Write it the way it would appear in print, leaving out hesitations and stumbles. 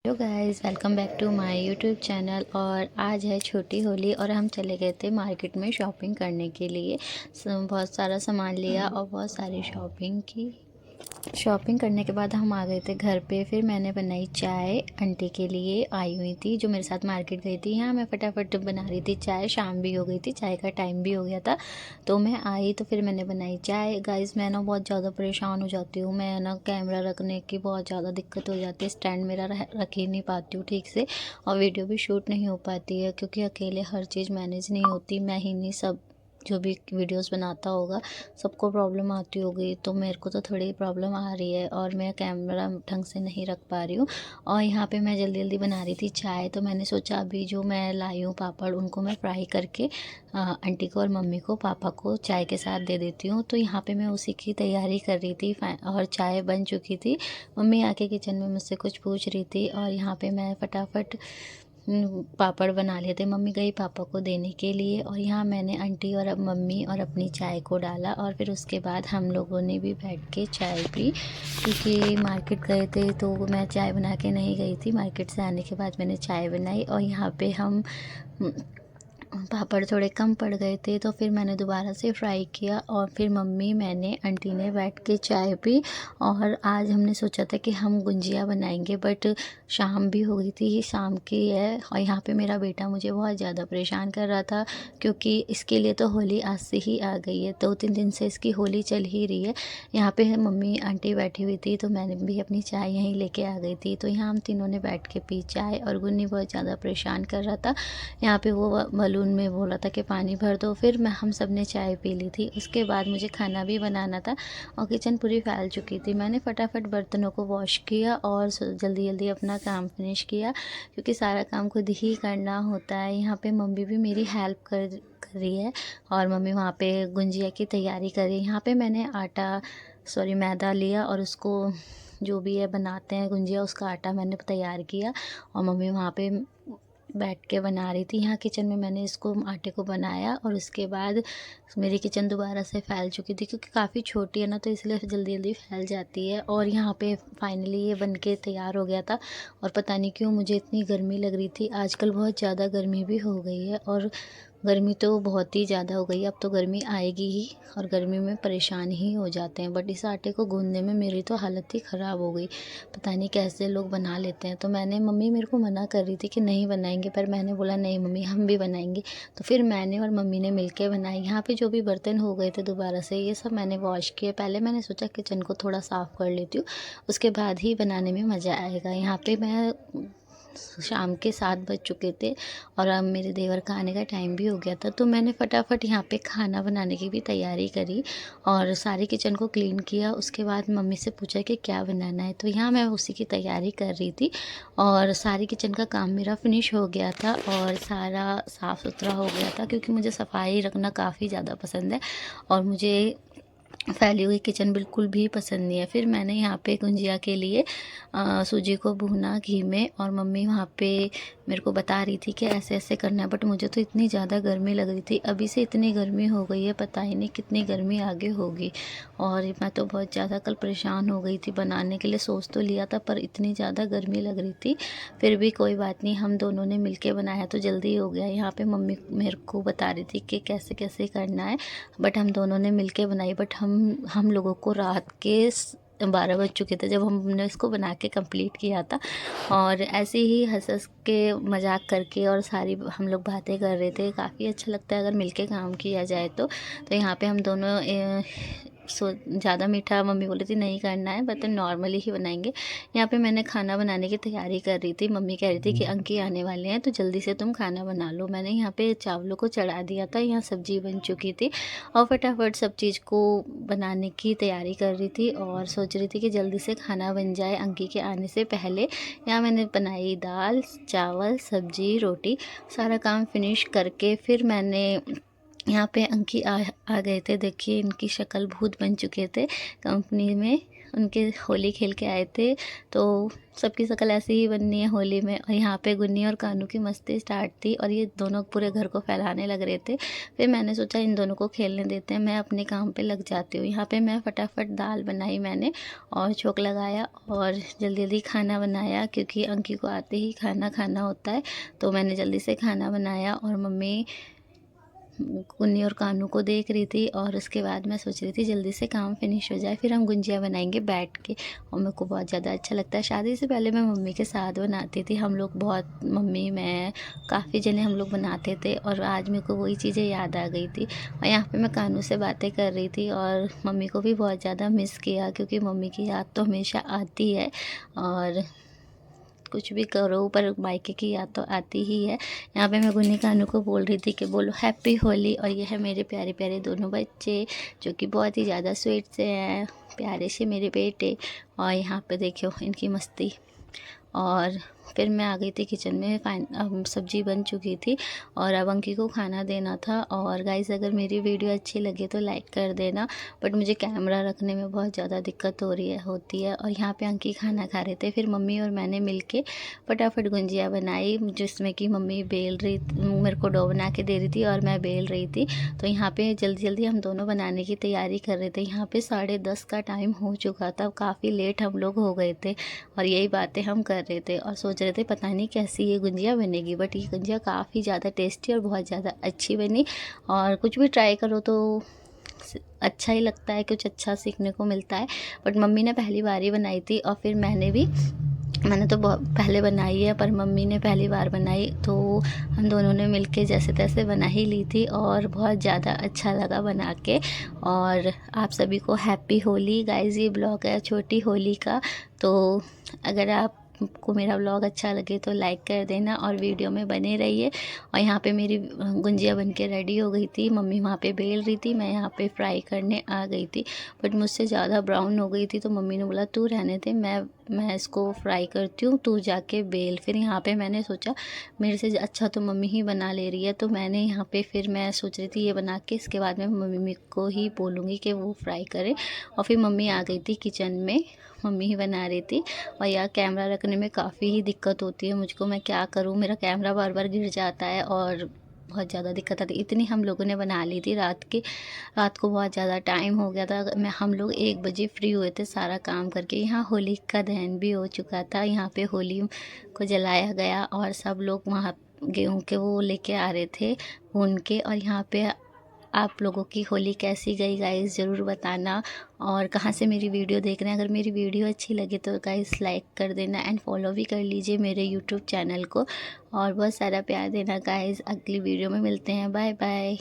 Hello guys, welcome back to my YouTube channel. और आज है छोटी होली और हम चले गए थे मार्केट में शॉपिंग करने के लिए। बहुत सारा सामान लिया और बहुत सारी शॉपिंग की। शॉपिंग करने के बाद हम आ गए थे घर पे। फिर मैंने बनाई चाय, आंटी के लिए आई हुई थी जो मेरे साथ मार्केट गई थी। यहाँ मैं फटाफट बना रही थी चाय, शाम भी हो गई थी, चाय का टाइम भी हो गया था। तो मैं आई तो फिर मैंने बनाई चाय। गाइस, मैं ना बहुत ज़्यादा परेशान हो जाती हूँ। मैं ना कैमरा रखने की बहुत ज़्यादा दिक्कत हो जाती है, स्टैंड मेरा रख ही नहीं पाती हूँ ठीक से, और वीडियो भी शूट नहीं हो पाती है क्योंकि अकेले हर चीज़ मैनेज नहीं होती। मैं ही नहीं, सब जो भी वीडियोस बनाता होगा सबको प्रॉब्लम आती होगी, तो मेरे को तो थोड़ी प्रॉब्लम आ रही है और मैं कैमरा ढंग से नहीं रख पा रही हूँ। और यहाँ पे मैं जल्दी जल्दी बना रही थी चाय, तो मैंने सोचा अभी जो मैं लाई हूँ पापड़ उनको मैं फ्राई करके आंटी को और मम्मी को, पापा को चाय के साथ दे देती हूँ। तो यहाँ पे मैं उसी की तैयारी कर रही थी और चाय बन चुकी थी। मम्मी आके किचन में मुझसे कुछ पूछ रही थी और यहाँ पे मैं फटाफट पापड़ बना लिए थे। मम्मी गई पापा को देने के लिए और यहाँ मैंने आंटी और अब मम्मी और अपनी चाय को डाला और फिर उसके बाद हम लोगों ने भी बैठ के चाय पी। क्योंकि मार्केट गए थे तो मैं चाय बना के नहीं गई थी, मार्केट से आने के बाद मैंने चाय बनाई। और यहाँ पे हम पापड़ थोड़े कम पड़ गए थे तो फिर मैंने दोबारा से फ्राई किया और फिर मम्मी, मैंने, आंटी ने बैठ के चाय पी। और आज हमने सोचा था कि हम गुंजिया बनाएंगे, बट शाम भी हो गई थी, शाम की है। और यहाँ पे मेरा बेटा मुझे बहुत ज़्यादा परेशान कर रहा था क्योंकि इसके लिए तो होली आज से ही आ गई है, 2-3 दिन से इसकी होली चल ही रही है। यहाँ पे मम्मी आंटी बैठी हुई थी तो मैंने भी अपनी चाय यहीं लेके आ गई थी। तो यहाँ हम तीनों ने बैठ के पी चाय और गुन्नी बहुत ज़्यादा परेशान कर रहा था। यहाँ पे वो बलून में बोला था कि पानी भर दो, फिर मैं हम सब ने चाय पी ली थी। उसके बाद मुझे खाना भी बनाना था और किचन पूरी फैल चुकी थी। मैंने फटाफट बर्तनों को वॉश किया और जल्दी जल्दी अपना काम फिनिश किया क्योंकि सारा काम खुद ही करना होता है। यहाँ पे मम्मी भी मेरी हेल्प कर रही है और मम्मी वहाँ पे गुंजिया की तैयारी कर रही है। यहाँ पे मैंने मैदा लिया और उसको जो भी है बनाते हैं गुंजिया, उसका आटा मैंने तैयार किया और मम्मी वहाँ पे बैठ के बना रही थी। यहाँ किचन में मैंने इसको आटे को बनाया और उसके बाद मेरी किचन दोबारा से फैल चुकी थी क्योंकि काफ़ी छोटी है ना, तो इसलिए जल्दी जल्दी फैल जाती है। और यहाँ पे फाइनली ये बन के तैयार हो गया था। और पता नहीं क्यों मुझे इतनी गर्मी लग रही थी, आजकल बहुत ज़्यादा गर्मी भी हो गई है और गर्मी तो बहुत ही ज़्यादा हो गई है। अब तो गर्मी आएगी ही और गर्मी में परेशान ही हो जाते हैं। बट इस आटे को गूंदने में मेरी तो हालत ही ख़राब हो गई, पता नहीं कैसे लोग बना लेते हैं। तो मैंने, मम्मी मेरे को मना कर रही थी कि नहीं बनाएंगे, पर मैंने बोला नहीं मम्मी हम भी बनाएंगे। तो फिर मैंने और मम्मी ने मिलके बनाई। यहाँ पे जो भी बर्तन हो गए थे दोबारा से ये सब मैंने वॉश किए। पहले मैंने सोचा किचन को थोड़ा साफ़ कर लेती हूँ, उसके बाद ही बनाने में मज़ा आएगा। यहाँ पे मैं शाम के 7 बज चुके थे और अब मेरे देवर का आने का टाइम भी हो गया था। तो मैंने फटाफट यहाँ पे खाना बनाने की भी तैयारी करी और सारी किचन को क्लीन किया। उसके बाद मम्मी से पूछा कि क्या बनाना है, तो यहाँ मैं उसी की तैयारी कर रही थी और सारी किचन का काम मेरा फिनिश हो गया था और सारा साफ़ सुथरा हो गया था क्योंकि मुझे सफाई रखना काफ़ी ज़्यादा पसंद है और मुझे फैली हुई किचन बिल्कुल भी पसंद नहीं है। फिर मैंने यहाँ पे गुंजिया के लिए सूजी को भूना घी में और मम्मी वहाँ पे मेरे को बता रही थी कि ऐसे ऐसे करना है। बट मुझे तो इतनी ज़्यादा गर्मी लग रही थी, अभी से इतनी गर्मी हो गई है, पता ही नहीं कितनी गर्मी आगे होगी। और मैं तो बहुत ज़्यादा कल परेशान हो गई थी, बनाने के लिए सोच तो लिया था पर इतनी ज़्यादा गर्मी लग रही थी। फिर भी कोई बात नहीं, हम दोनों ने मिल के बनाया तो जल्दी हो गया। यहाँ पर मम्मी मेरे को बता रही थी कि कैसे कैसे करना है, बट हम दोनों ने मिल के बनाई। बट हम लोगों को रात के 12 बज चुके थे जब हमने इसको बना के कंप्लीट किया था। और ऐसे ही हंस हंस के मजाक करके और सारी हम लोग बातें कर रहे थे। काफ़ी अच्छा लगता है अगर मिलके काम किया जाए तो यहाँ पे हम दोनों ज़्यादा मीठा मम्मी बोली थी नहीं करना है, बट नॉर्मली ही बनाएंगे। यहाँ पे मैंने खाना बनाने की तैयारी कर रही थी। मम्मी कह रही थी कि अंकी आने वाले हैं तो जल्दी से तुम खाना बना लो। मैंने यहाँ पे चावलों को चढ़ा दिया था, यहाँ सब्जी बन चुकी थी और फटाफट सब चीज़ को बनाने की तैयारी कर रही थी और सोच रही थी कि जल्दी से खाना बन जाए अंकी के आने से पहले। यहाँ मैंने बनाई दाल, चावल, सब्जी, रोटी, सारा काम फिनिश करके फिर मैंने यहाँ पे अंकी आ गए थे। देखिए इनकी शक्ल भूत बन चुके थे कंपनी में उनके होली खेल के आए थे, तो सबकी शक्ल ऐसी ही बननी है होली में। और यहाँ पे गुन्नी और कानू की मस्ती स्टार्ट थी और ये दोनों पूरे घर को फैलाने लग रहे थे। फिर मैंने सोचा इन दोनों को खेलने देते हैं, मैं अपने काम पे लग जाती हूँ। यहाँ पे मैं फटाफट दाल बनाई मैंने और छोंक लगाया और जल्दी जल्दी खाना बनाया, क्योंकि अंकी को आते ही खाना खाना होता है। तो मैंने जल्दी से खाना बनाया और मम्मी गुन्नी और कानू को देख रही थी। और उसके बाद मैं सोच रही थी जल्दी से काम फिनिश हो जाए, फिर हम गुंजिया बनाएंगे बैठ के। और मेरे को बहुत ज़्यादा अच्छा लगता है। शादी से पहले मैं मम्मी के साथ बनाती थी, हम लोग बहुत, मम्मी मैं काफ़ी जने हम लोग बनाते थे। और आज मेरे को वही चीज़ें याद आ गई थी। और यहाँ पे मैं कानू से बातें कर रही थी और मम्मी को भी बहुत ज़्यादा मिस किया, क्योंकि मम्मी की याद तो हमेशा आती है। और कुछ भी करो पर मायके की याद तो आती ही है। यहाँ पे मैं गुन्नी कानू को बोल रही थी कि बोलो हैप्पी होली। और ये है मेरे प्यारे प्यारे दोनों बच्चे, जो कि बहुत ही ज़्यादा स्वीट से हैं, प्यारे से मेरे बेटे। और यहाँ पे देखो इनकी मस्ती। और फिर मैं आ गई थी किचन में। सब्जी बन चुकी थी और अब अंकी को खाना देना था। और गाइस अगर मेरी वीडियो अच्छी लगे तो लाइक कर देना, बट मुझे कैमरा रखने में बहुत ज़्यादा दिक्कत होती है। और यहाँ पे अंकी खाना खा रहे थे, फिर मम्मी और मैंने मिलके फटाफट गुंजिया बनाई, जिसमें कि मम्मी बेल रही, मेरे को डो बना के दे रही थी और मैं बेल रही थी। तो यहाँ पे जल्दी जल्दी हम दोनों बनाने की तैयारी कर रहे थे। यहाँ पे 10:30 का टाइम हो चुका था, काफ़ी लेट हम लोग हो गए थे और यही बातें हम कर रहे थे और सोच रहे थे पता नहीं कैसी ये गुंजिया बनेगी। बट ये गुंजिया काफ़ी ज़्यादा टेस्टी और बहुत ज़्यादा अच्छी बनी। और कुछ भी ट्राई करो तो अच्छा ही लगता है, कुछ अच्छा सीखने को मिलता है। बट मम्मी ने पहली बार ही बनाई थी और फिर मैंने तो बहुत पहले बनाई है, पर मम्मी ने पहली बार बनाई, तो हम दोनों ने मिलके जैसे तैसे बना ही ली थी और बहुत ज़्यादा अच्छा लगा बना के। और आप सभी को हैप्पी होली गाइस। ये ब्लॉग है छोटी होली का, तो अगर आपको मेरा ब्लॉग अच्छा लगे तो लाइक कर देना और वीडियो में बने रहिए। और यहाँ पे मेरी गुंजिया बन के रेडी हो गई थी, मम्मी वहाँ पे बेल रही थी, मैं यहाँ पे फ्राई करने आ गई थी। बट मुझसे ज़्यादा ब्राउन हो गई थी, तो मम्मी ने बोला तू रहने दे, मैं इसको फ्राई करती हूँ, तू जाके बेल। फिर यहाँ पे मैंने सोचा मेरे से अच्छा तो मम्मी ही बना ले रही है, तो मैंने यहाँ पे फिर मैं सोच रही थी ये बना के इसके बाद मैं मम्मी को ही बोलूँगी कि वो फ्राई करे। और फिर मम्मी आ गई थी किचन में, मम्मी ही बना रही थी। और यार कैमरा रखने में काफ़ी ही दिक्कत होती है मुझको, मैं क्या करूँ, मेरा कैमरा बार बार गिर जाता है और बहुत ज़्यादा दिक्कत आती। इतनी हम लोगों ने बना ली थी रात को बहुत ज़्यादा टाइम हो गया था। हम लोग 1 बजे फ्री हुए थे सारा काम करके। यहाँ होली का दहन भी हो चुका था, यहाँ पे होली को जलाया गया और सब लोग वहाँ गेहूं के वो लेके आ रहे थे भून के। और यहाँ पे आप लोगों की होली कैसी गई गाइस ज़रूर बताना। और कहाँ से मेरी वीडियो देख रहे हैं, अगर मेरी वीडियो अच्छी लगे तो गाइस लाइक कर देना एंड फॉलो भी कर लीजिए मेरे यूट्यूब चैनल को। और बहुत सारा प्यार देना गाइस। अगली वीडियो में मिलते हैं, बाय बाय।